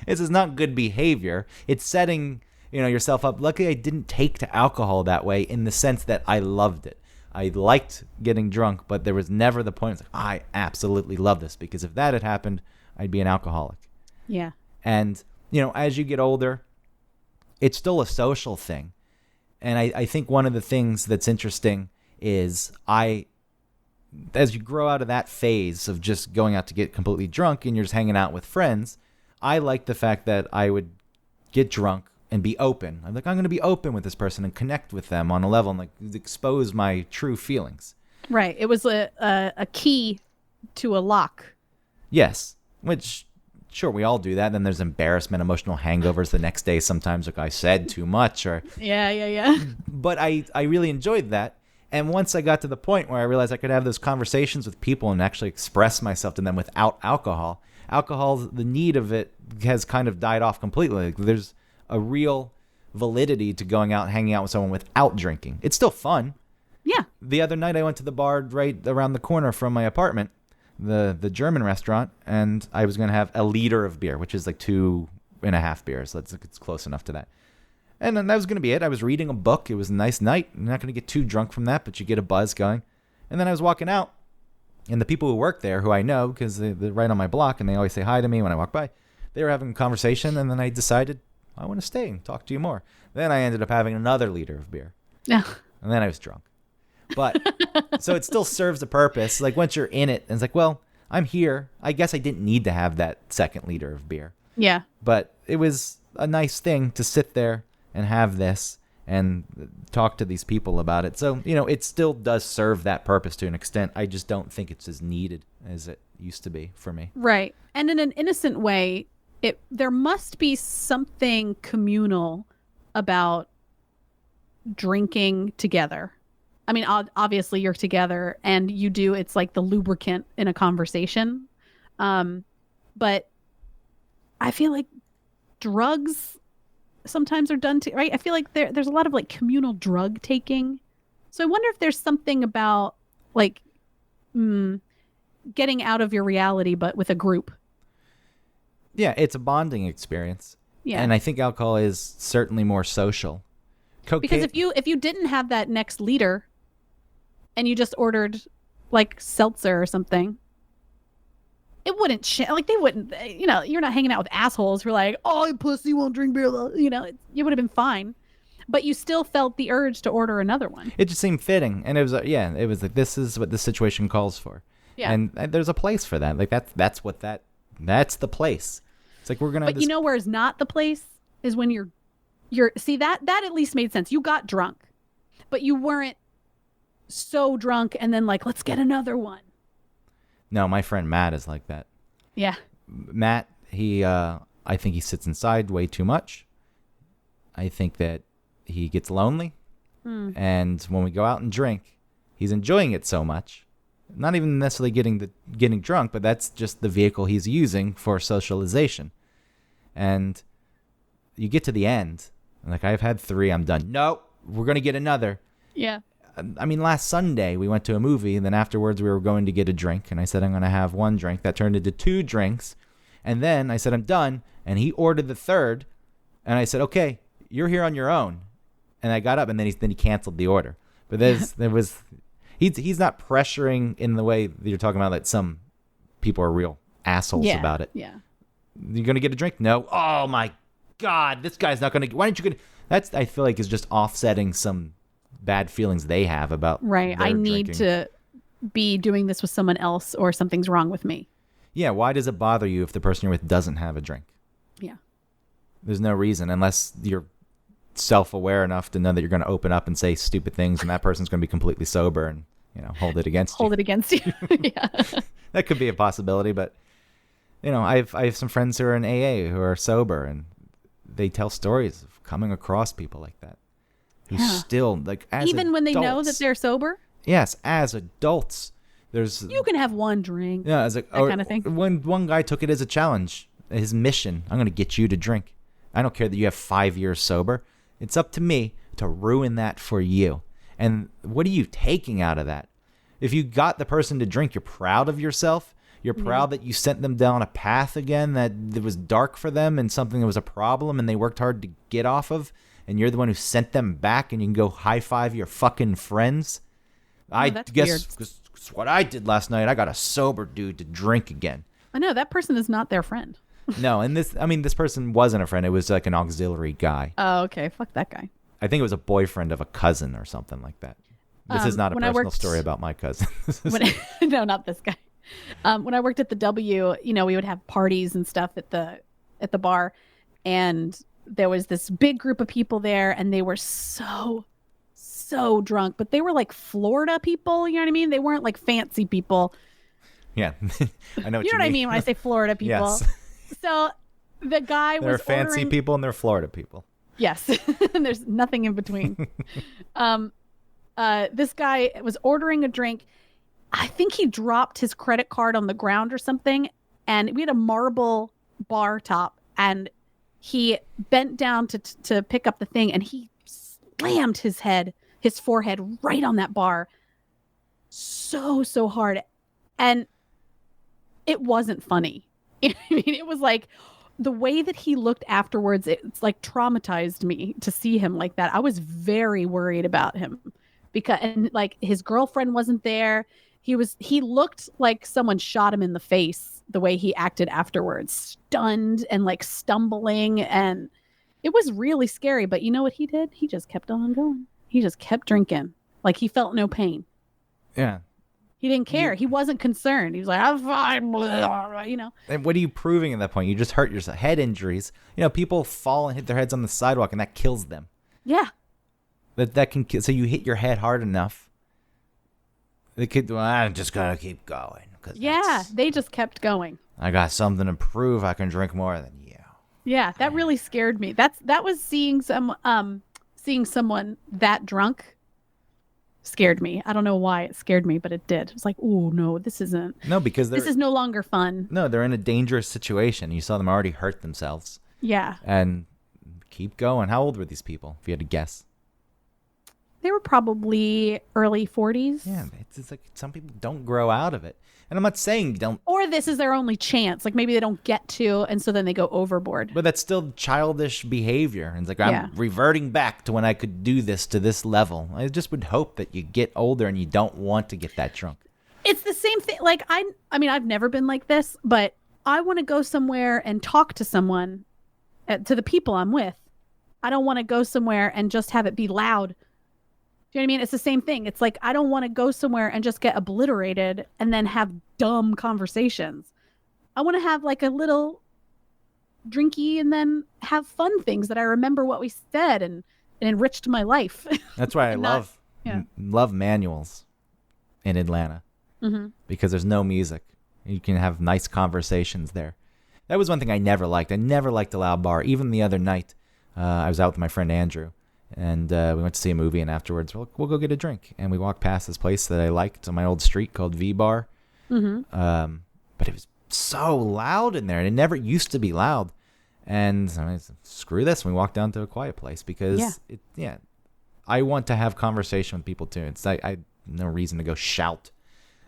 is not good behavior. It's setting yourself up. Luckily, I didn't take to alcohol that way in the sense that I loved it. I liked getting drunk, but there was never the point. It's like, I absolutely love this, because if that had happened, I'd be an alcoholic. Yeah. And as you get older, it's still a social thing. And I think one of the things that's interesting is as you grow out of that phase of just going out to get completely drunk and you're just hanging out with friends, I like the fact that I would get drunk and be open. I'm like, I'm going to be open with this person and connect with them on a level and like expose my true feelings. Right. It was a key to a lock. Yes. Which, sure, we all do that. Then there's embarrassment, emotional hangovers the next day. Sometimes like I said too much or. Yeah. But I really enjoyed that. And once I got to the point where I realized I could have those conversations with people and actually express myself to them without alcohol, the need of it has kind of died off completely. Like, there's a real validity to going out and hanging out with someone without drinking. It's still fun. Yeah. The other night I went to the bar right around the corner from my apartment, the German restaurant, and I was going to have a liter of beer, which is like 2.5 beers. It's close enough to that. And then that was going to be it. I was reading a book. It was a nice night. I'm not going to get too drunk from that, but you get a buzz going. And then I was walking out, and the people who work there, who I know because they're right on my block, and they always say hi to me when I walk by, they were having a conversation, and then I decided I want to stay and talk to you more. Then I ended up having another liter of beer. Yeah. And then I was drunk. But so it still serves a purpose. Like once you're in it, and it's like, well, I'm here. I guess I didn't need to have that second liter of beer. Yeah. But it was a nice thing to sit there and have this and talk to these people about it. So, it still does serve that purpose to an extent. I just don't think it's as needed as it used to be for me. Right. And in an innocent way, there must be something communal about drinking together. I mean, obviously you're together and it's like the lubricant in a conversation. But I feel like drugs sometimes are done right? I feel like there's a lot of like communal drug taking. So I wonder if there's something about like getting out of your reality, but with a group. Yeah, it's a bonding experience. Yeah. And I think alcohol is certainly more social. Because if you didn't have that next liter and you just ordered like seltzer or something, it wouldn't they wouldn't, you're not hanging out with assholes who are like, oh, you pussy won't drink beer. You would have been fine. But you still felt the urge to order another one. It just seemed fitting. And it was like, this is what this situation calls for. Yeah. And there's a place for that. Like that's the place. It's like we're going to But where is not the place is when you're see that at least made sense. You got drunk, but you weren't so drunk and then like, let's get another one. No, my friend Matt is like that. Yeah. Matt, I think he sits inside way too much. I think that he gets lonely. And when we go out and drink, he's enjoying it so much. Not even necessarily getting drunk, but that's just the vehicle he's using for socialization. And you get to the end And like, I've had 3. I'm done. No, we're going to get another. Yeah. I mean, last Sunday we went to a movie, and then afterwards we were going to get a drink, and I said I'm going to have 1 drink. That turned into 2 drinks, and then I said I'm done, and he ordered the 3rd, and I said, okay, you're here on your own, and I got up, and then he canceled the order. But he's not pressuring in the way that you're talking about that some people are real assholes about it. Yeah. You're going to get a drink? No. Oh my God, this guy's not going to. Why don't you get? That's, I feel like, is just offsetting some bad feelings they have about I need to be doing this with someone else, or something's wrong with me. Yeah, why does it bother you if the person you're with doesn't have a drink? Yeah. There's no reason, unless you're self-aware enough to know that you're going to open up and say stupid things, and that person's going to be completely sober and, hold it against you. Hold it against you. Yeah. That could be a possibility, but I have some friends who are in AA who are sober, and they tell stories of coming across people like that. Who still, like, as even when they know that they're sober? Yes, as adults. You can have 1 drink. Yeah, that kind of thing. When one guy took it as a challenge, his mission, I'm going to get you to drink. I don't care that you have 5 years sober. It's up to me to ruin that for you. And what are you taking out of that? If you got the person to drink, you're proud of yourself. You're proud that you sent them down a path again that was dark for them and something that was a problem and they worked hard to get off of. And you're the one who sent them back, and you can go high five your fucking friends. I guess that's what I did last night. I got a sober dude to drink again. I know that person is not their friend. No, and this person wasn't a friend. It was like an auxiliary guy. Oh, okay. Fuck that guy. I think it was a boyfriend of a cousin or something like that. This is not a personal story about my cousin. No, not this guy. When I worked at the W, we would have parties and stuff at the bar, and there was this big group of people there, and they were so drunk, but they were like Florida people. You know what I mean? They weren't like fancy people. Yeah, I know what you mean. You know what I mean when I say Florida people? Yes. So the guy was fancy people and they're Florida people. Yes, and there's nothing in between. This guy was ordering a drink. I think he dropped his credit card on the ground or something, and we had a marble bar top, and he bent down to pick up the thing, and he slammed his forehead right on that bar so hard. And it wasn't funny. I mean, it was like the way that he looked afterwards, it's like traumatized me to see him like that. I was very worried about him and like his girlfriend wasn't there. He looked like someone shot him in the face the way he acted afterwards, stunned and like stumbling, and it was really scary. But you know what he did? He just kept on going. He just kept drinking. Like he felt no pain. Yeah. He didn't care. He wasn't concerned. He was like, I'm fine, And what are you proving at that point? You just hurt yourself. Head injuries. People fall and hit their heads on the sidewalk, and that kills them. Yeah. That can kill. So you hit your head hard enough. The kid, I just gotta keep going. Yeah, they just kept going. I got something to prove. I can drink more than you. Yeah, that really scared me. That was seeing someone that drunk scared me. I don't know why it scared me, but it did. It was like, oh no, this isn't. No, because this is no longer fun. No, they're in a dangerous situation. You saw them already hurt themselves. Yeah. And keep going. How old were these people, if you had to guess? They were probably early 40s. Yeah, it's like some people don't grow out of it. And I'm not saying you don't. Or this is their only chance. Like maybe they don't get to, and so then they go overboard. But that's still childish behavior. And it's like, I'm reverting back to when I could do this to this level. I just would hope that you get older and you don't want to get that drunk. It's the same thing. Like, I mean, I've never been like this, but I want to go somewhere and talk to someone, to the people I'm with. I don't want to go somewhere and just have it be loud. Do you know what I mean? It's the same thing. It's like, I don't want to go somewhere and just get obliterated and then have dumb conversations. I want to have like a little drinky and then have fun things that I remember what we said and enriched my life. That's why I love manuals in Atlanta, because there's no music. You can have nice conversations there. That was one thing I never liked. I never liked a loud bar. Even the other night, I was out with my friend Andrew. And we went to see a movie, and afterwards, we'll go get a drink. And we walked past this place that I liked on my old street called V Bar. But it was so loud in there, and it never used to be loud. And I said, screw this. And we walked down to a quiet place because, I want to have conversation with people too. It's I no reason to go shout.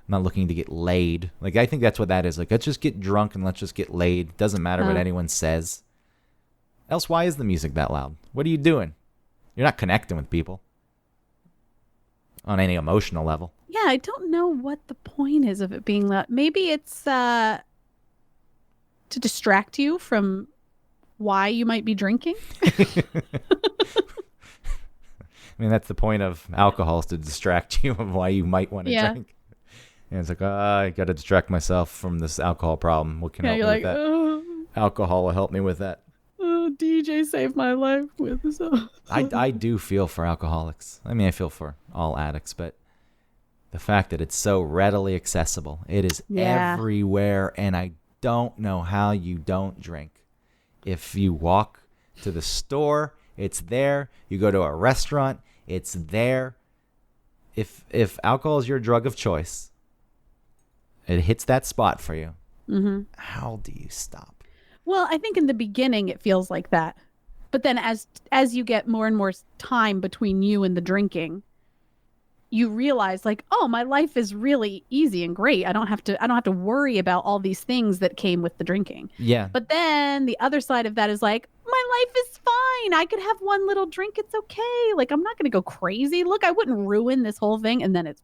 I'm not looking to get laid. Like, I think that's what that is. Like, let's just get drunk and let's just get laid. Doesn't matter what anyone says. Else, why is the music that loud? What are you doing? You're not connecting with people on any emotional level. Yeah, I don't know what the point is of it being loud. Maybe it's to distract you from why you might be drinking. I mean, that's the point of alcohol, is to distract you of why you might want to drink. And it's like, I got to distract myself from this alcohol problem. What can help me with that? Alcohol will help me with that. DJ saved my life with this. I do feel for alcoholics. I mean, I feel for all addicts, but the fact that it's so readily accessible, it is everywhere, and I don't know how you don't drink. If you walk to the store, it's there. You go to a restaurant, it's there. If alcohol is your drug of choice, it hits that spot for you. Mm-hmm. How do you stop? Well, I think in the beginning it feels like that. But then as you get more and more time between you and the drinking, you realize, like, oh, my life is really easy and great. I don't have to worry about all these things that came with the drinking. Yeah. But then the other side of that is like, my life is fine. I could have one little drink. It's okay. Like, I'm not going to go crazy. Look, I wouldn't ruin this whole thing. And then it's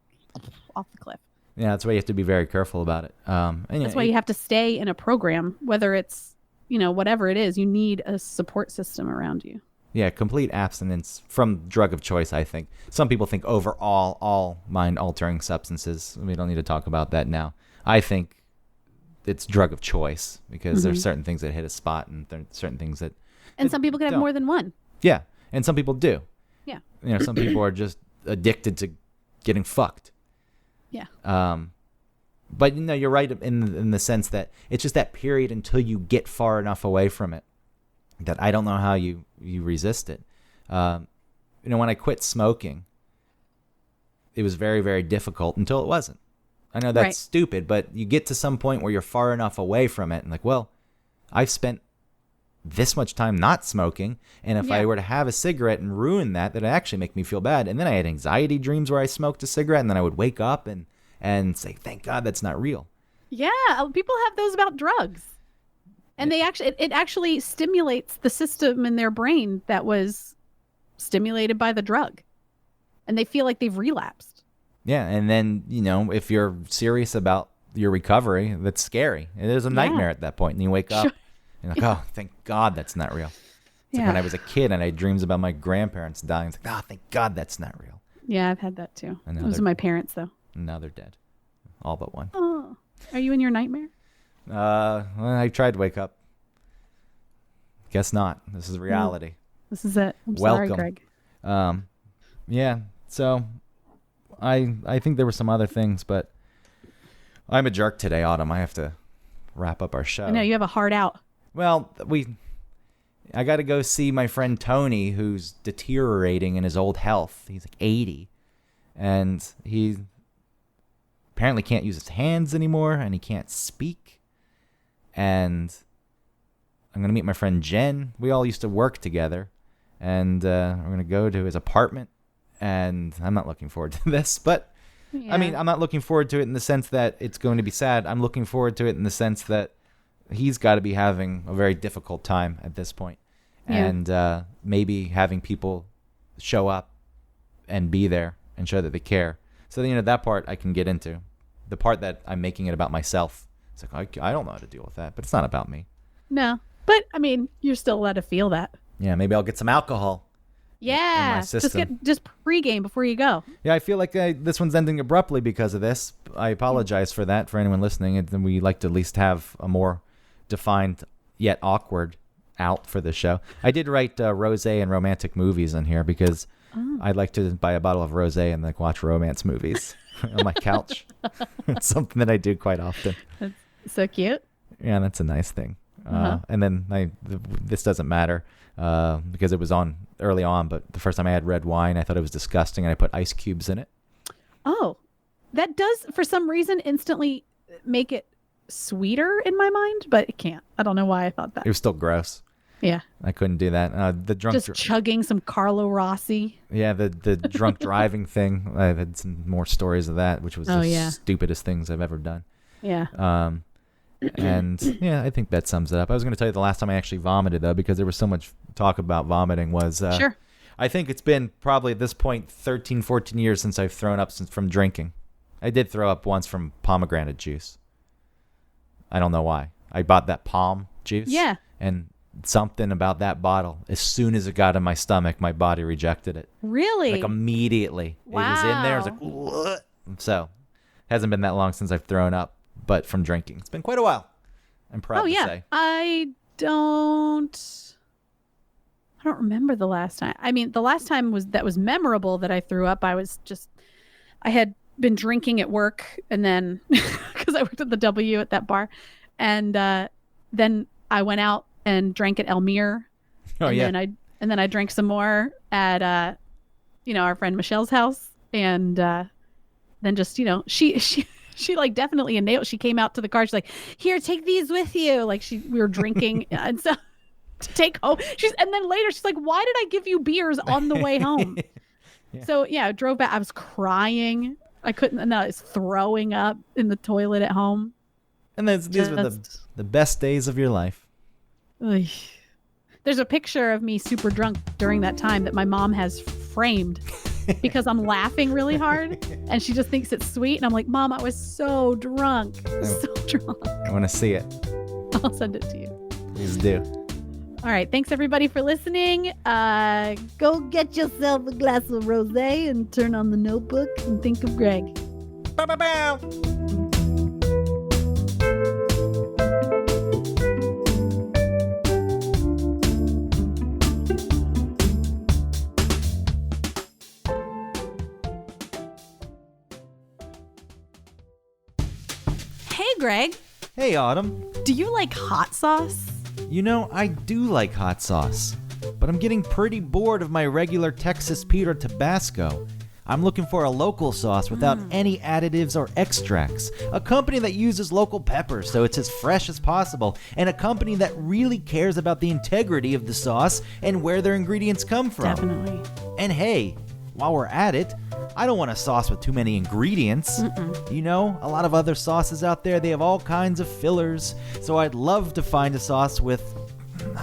off the cliff. Yeah, that's why you have to be very careful about it. That's why you have to stay in a program, whether it's, whatever it is. You need a support system around you. Yeah, complete abstinence from drug of choice, I think. Some people think overall, all mind-altering substances. We don't need to talk about that now. I think it's drug of choice because there's certain things that hit a spot and there's certain things that... And some people can have more than one. Yeah, and some people do. Yeah. Some people are just addicted to getting fucked. Yeah. But you're right in the sense that it's just that period until you get far enough away from it that I don't know how you resist it. When I quit smoking, it was very, very difficult until it wasn't. I know that's stupid, but you get to some point where you're far enough away from it and like, well, I've spent this much time not smoking, and if I were to have a cigarette and ruin that would actually make me feel bad. And then I had anxiety dreams where I smoked a cigarette, and then I would wake up and say, thank God that's not real. Yeah, people have those about drugs. And it actually stimulates the system in their brain that was stimulated by the drug. And they feel like they've relapsed. Yeah, and then, if you're serious about your recovery, that's scary. It is a nightmare at that point. And you wake up and you're like, oh, thank God that's not real. It's like when I was a kid and I had dreams about my grandparents dying. It's like, oh, thank God that's not real. Yeah, I've had that too. Those are my parents, though. And now they're dead. All but one. Oh, are you in your nightmare? Well, I tried to wake up. Guess not. This is reality. This is it. I'm Welcome. sorry, Greg. Yeah. So I think there were some other things, but I'm a jerk today, Autumn. I have to wrap up our show. I know you have a heart out. Well, I got to go see my friend Tony, who's deteriorating in his old health. He's like 80, and he apparently can't use his hands anymore, and he can't speak. And I'm going to meet my friend Jen. We all used to work together, and we're going to go to his apartment, and I'm not looking forward to this, but I mean, I'm not looking forward to it in the sense that it's going to be sad. I'm looking forward to it in the sense that he's got to be having a very difficult time at this point. And maybe having people show up and be there and show that they care. So, that part I can get into. The part that I'm making it about myself. It's like, I don't know how to deal with that, but it's not about me. No. But, I mean, you're still allowed to feel that. Yeah, maybe I'll get some alcohol. Yeah. In my system. Just pregame before you go. Yeah, I feel like this one's ending abruptly because of this. I apologize for that, for anyone listening. And we like to at least have a more defined yet awkward out for the show. I did write rosé and romantic movies in here because I'd like to buy a bottle of rosé and watch romance movies on my couch. It's something that I do quite often. That's so cute. Yeah, that's a nice thing. And then this doesn't matter because it was on early on, but the first time I had red wine, I thought it was disgusting, and I put ice cubes in it. Oh, that does, for some reason, instantly make it sweeter in my mind, but it can't. I don't know why I thought that. It was still gross. Yeah. I couldn't do that. The drunk, Just chugging some Carlo Rossi. yeah, the drunk driving thing. I've had some more stories of that, which was the stupidest things I've ever done. Yeah. And yeah, I think that sums it up. I was going to tell you the last time I actually vomited, though, because there was so much talk about vomiting. Was Sure. I think it's been probably at this point 13, 14 years since I've thrown up from drinking. I did throw up once from pomegranate juice. I don't know why. I bought that palm juice. Yeah. And something about that bottle, as soon as it got in my stomach, my body rejected it. Really? Like immediately. Wow. It was in there. I was like, what? So, hasn't been that long since I've thrown up, but from drinking. It's been quite a while. I'm proud to say. I don't remember the last time. I mean, the last time that was memorable that I threw up. I had been drinking at work, and then because I worked at the W at that bar, and then I went out and drank at Elmire. Oh, and yeah. Then I drank some more at our friend Michelle's house, and then just she like definitely nailed. She came out to the car. She's like, "Here, take these with you." Like we were drinking, and so to take home. And then later she's like, "Why did I give you beers on the way home?" Yeah. So yeah, I drove back. I was crying. I couldn't, and I was throwing up in the toilet at home. And these were the best days of your life. Ugh. There's a picture of me super drunk during that time that my mom has framed because I'm laughing really hard, and she just thinks it's sweet. And I'm like, Mom, I was so drunk. So drunk. I want to see it. I'll send it to you. Please do. All right. Thanks, everybody, for listening. Go get yourself a glass of rosé and turn on the notebook and think of Greg. Bow, bow, bow. Hey, Greg. Hey, Autumn. Do you like hot sauce? You know, I do like hot sauce, but I'm getting pretty bored of my regular Texas Pete or Tabasco. I'm looking for a local sauce without any additives or extracts. A company that uses local peppers so it's as fresh as possible, and a company that really cares about the integrity of the sauce and where their ingredients come from. Definitely. And hey, while we're at it, I don't want a sauce with too many ingredients. You know, a lot of other sauces out there, they have all kinds of fillers. So I'd love to find a sauce with,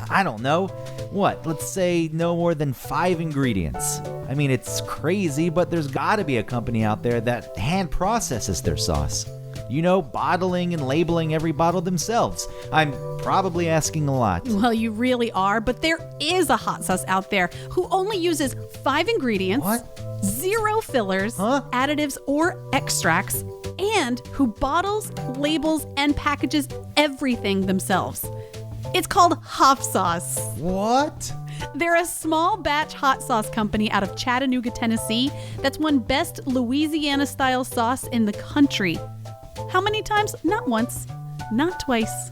I don't know, let's say no more than 5 ingredients. I mean, it's crazy, but there's gotta be a company out there that hand processes their sauce. You know, bottling and labeling every bottle themselves. I'm probably asking a lot. Well, you really are, but there is a hot sauce out there who only uses 5 ingredients. What? 0 fillers, additives, or extracts, and who bottles, labels, and packages everything themselves. It's called Hoff Sauce. What? They're a small batch hot sauce company out of Chattanooga, Tennessee that's won Best Louisiana-style sauce in the country. How many times? Not once, not twice,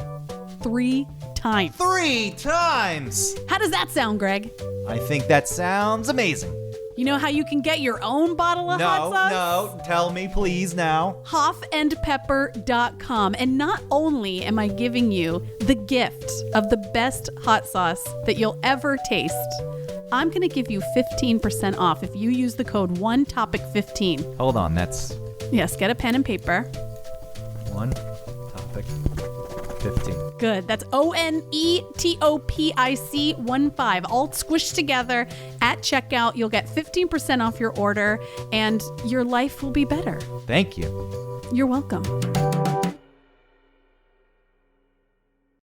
3 times. 3 times! How does that sound, Greg? I think that sounds amazing. You know how you can get your own bottle of hot sauce? No, tell me please now. Hoffandpepper.com. And not only am I giving you the gift of the best hot sauce that you'll ever taste, I'm going to give you 15% off if you use the code ONETOPIC15. Hold on, that's... Yes, get a pen and paper. One topic 15. Good. That's ONETOPIC 15, all squished together at checkout. You'll get 15% off your order, and your life will be better. Thank you. You're welcome.